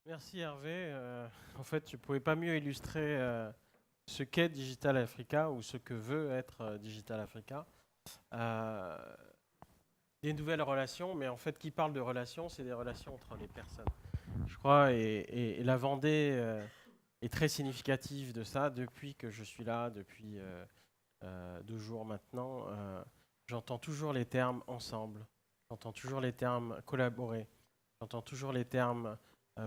Merci Hervé. En fait, tu ne pouvais pas mieux illustrer ce qu'est Digital Africa ou ce que veut être Digital Africa. Euh, des nouvelles relations, mais en fait, qui parle de relations, c'est des relations entre les personnes, je crois, et la Vendée est très significative de ça depuis que je suis là, depuis 2 jours maintenant. J'entends toujours les termes ensemble, j'entends toujours les termes collaborer, j'entends toujours les termes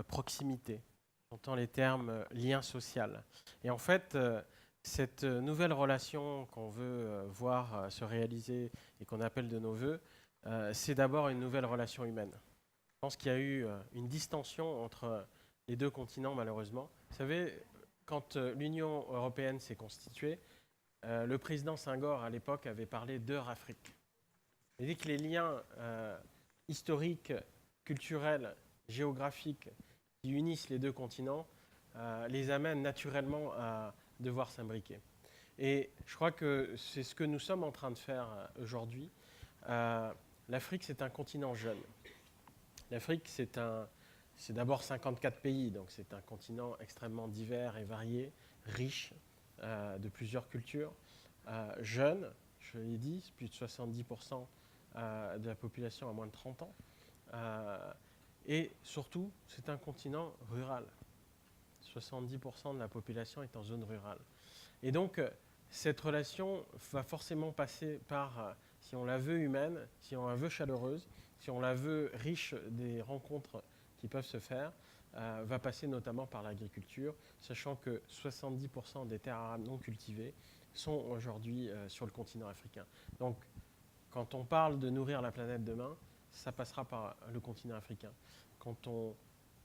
proximité, j'entends les termes lien social. Et en fait, cette nouvelle relation qu'on veut voir se réaliser et qu'on appelle de nos voeux, c'est d'abord une nouvelle relation humaine. Je pense qu'il y a eu une distension entre les deux continents, malheureusement. Vous savez, quand l'Union européenne s'est constituée, le président Senghor, à l'époque, avait parlé d'Eurafrique. Il dit que les liens historiques, culturels, géographiques qui unissent les deux continents les amènent naturellement à devoir s'imbriquer. Et je crois que c'est ce que nous sommes en train de faire aujourd'hui. L'Afrique, c'est un continent jeune. L'Afrique, c'est d'abord 54 pays, donc c'est un continent extrêmement divers et varié, riche de plusieurs cultures, jeune, je l'ai dit, plus de 70% de la population a moins de 30 ans. Et surtout, c'est un continent rural. 70% de la population est en zone rurale. Et donc, cette relation va forcément passer par, si on la veut humaine, si on la veut chaleureuse, si on la veut riche des rencontres qui peuvent se faire, va passer notamment par l'agriculture, sachant que 70% des terres arables non cultivées sont aujourd'hui sur le continent africain. Donc, quand on parle de nourrir la planète demain, ça passera par le continent africain. Quand on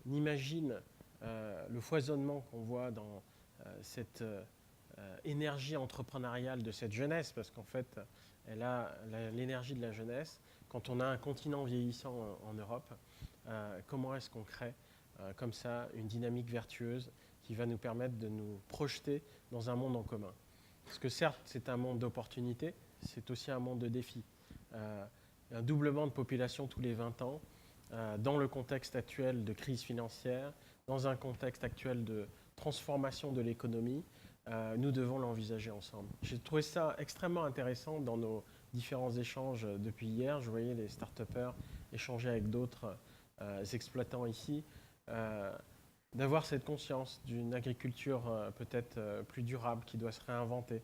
imagine le foisonnement qu'on voit dans cette énergie entrepreneuriale de cette jeunesse, parce qu'en fait, elle a l'énergie de la jeunesse. Quand on a un continent vieillissant en Europe, comment est-ce qu'on crée comme ça une dynamique vertueuse qui va nous permettre de nous projeter dans un monde en commun? Parce que certes, c'est un monde d'opportunités, c'est aussi un monde de défis. Un doublement de population tous les 20 ans, dans le contexte actuel de crise financière, dans un contexte actuel de transformation de l'économie, nous devons l'envisager ensemble. J'ai trouvé ça extrêmement intéressant dans nos différents échanges depuis hier. Je voyais les start-upers échanger avec d'autres exploitants ici, d'avoir cette conscience d'une agriculture peut-être plus durable qui doit se réinventer.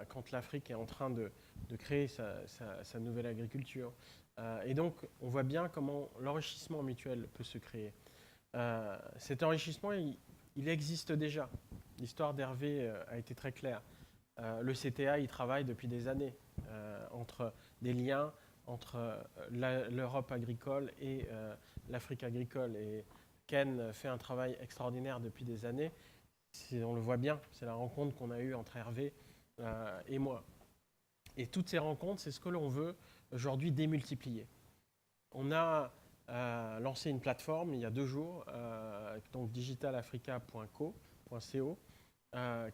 Quand l'Afrique est en train de créer sa nouvelle agriculture. Et donc, on voit bien comment l'enrichissement mutuel peut se créer. Cet enrichissement, il existe déjà. L'histoire d'Hervé a été très claire. Le CTA, il travaille depuis des années entre des liens entre l'Europe agricole et l'Afrique agricole. Et Ken fait un travail extraordinaire depuis des années. On le voit bien, c'est la rencontre qu'on a eue entre Hervé et moi. Et toutes ces rencontres, c'est ce que l'on veut aujourd'hui démultiplier. On a lancé une plateforme il y a 2 jours, donc digitalafrica.co,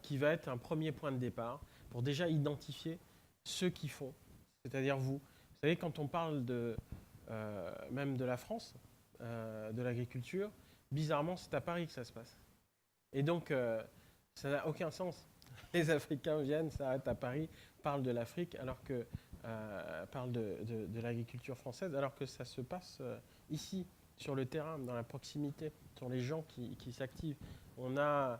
qui va être un premier point de départ pour déjà identifier ceux qui font, c'est-à-dire vous. Vous savez, quand on parle même de la France, de l'agriculture, bizarrement, c'est à Paris que ça se passe. Et donc, ça n'a aucun sens. Les Africains viennent, s'arrêtent à Paris, parlent de l'Afrique, alors que parlent de l'agriculture française, alors que ça se passe ici, sur le terrain, dans la proximité, sur les gens qui s'activent. On a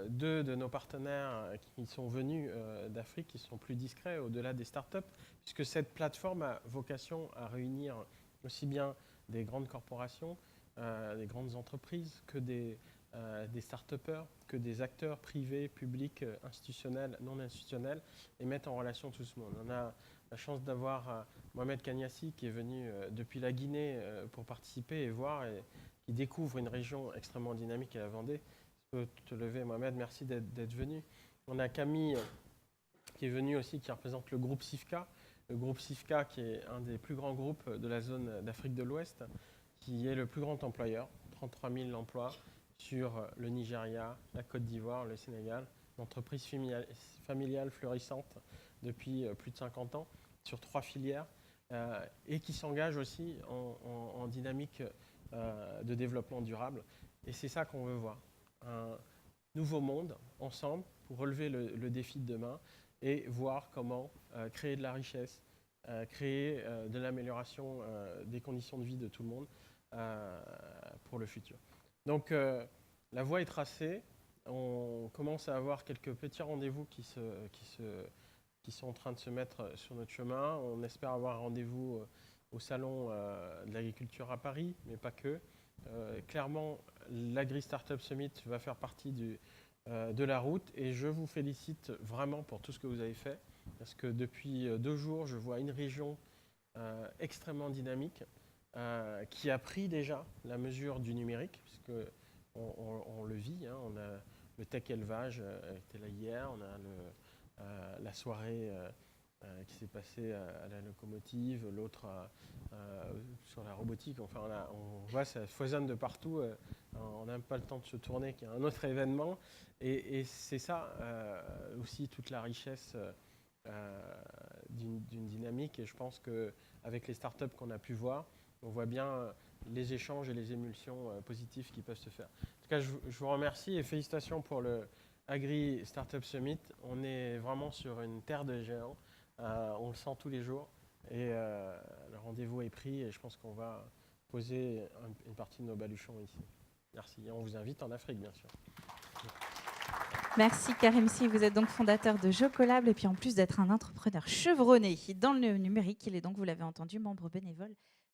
2 de nos partenaires qui sont venus d'Afrique, qui sont plus discrets au-delà des startups, puisque cette plateforme a vocation à réunir aussi bien des grandes corporations, des grandes entreprises, que des start-upers, que des acteurs privés, publics, institutionnels, non institutionnels, et mettre en relation tout ce monde. On a la chance d'avoir Mohamed Kanyassi qui est venu depuis la Guinée pour participer et voir, et qui découvre une région extrêmement dynamique à la Vendée. Je peux te lever, Mohamed, merci d'être venu. On a Camille qui est venu aussi, qui représente le groupe SIFCA. Le groupe SIFCA, qui est un des plus grands groupes de la zone d'Afrique de l'Ouest, qui est le plus grand employeur, 33 000 emplois sur le Nigeria, la Côte d'Ivoire, le Sénégal. Une entreprise familiale florissante depuis plus de 50 ans sur 3 filières et qui s'engage aussi en dynamique de développement durable. Et c'est ça qu'on veut voir. Un nouveau monde, ensemble, pour relever le défi de demain et voir comment créer de la richesse, créer de l'amélioration des conditions de vie de tout le monde pour le futur. Donc la voie est tracée. On commence à avoir quelques petits rendez-vous qui sont en train de se mettre sur notre chemin. On espère avoir un rendez-vous au Salon de l'agriculture à Paris, mais pas que. Clairement, l'Agri Startup Summit va faire partie de la route et je vous félicite vraiment pour tout ce que vous avez fait parce que depuis 2 jours, je vois une région extrêmement dynamique qui a pris déjà la mesure du numérique puisque on le vit, hein, on a le tech élevage était là hier, on a la soirée qui s'est passée à la locomotive, l'autre sur la robotique. Enfin, on voit ça foisonne de partout. On n'a même pas le temps de se tourner, qu'il y a un autre événement. Et c'est ça aussi toute la richesse d'une dynamique. Et je pense qu'avec les startups qu'on a pu voir, on voit bien les échanges et les émulsions positives qui peuvent se faire. En tout cas, je vous remercie et félicitations pour le Agri Startup Summit. On est vraiment sur une terre de géants. On le sent tous les jours. Et le rendez-vous est pris et je pense qu'on va poser une partie de nos baluchons ici. Merci. Et on vous invite en Afrique, bien sûr. Merci Karim Sy, vous êtes donc fondateur de Jocolab et puis en plus d'être un entrepreneur chevronné dans le numérique, il est donc, vous l'avez entendu, membre bénévole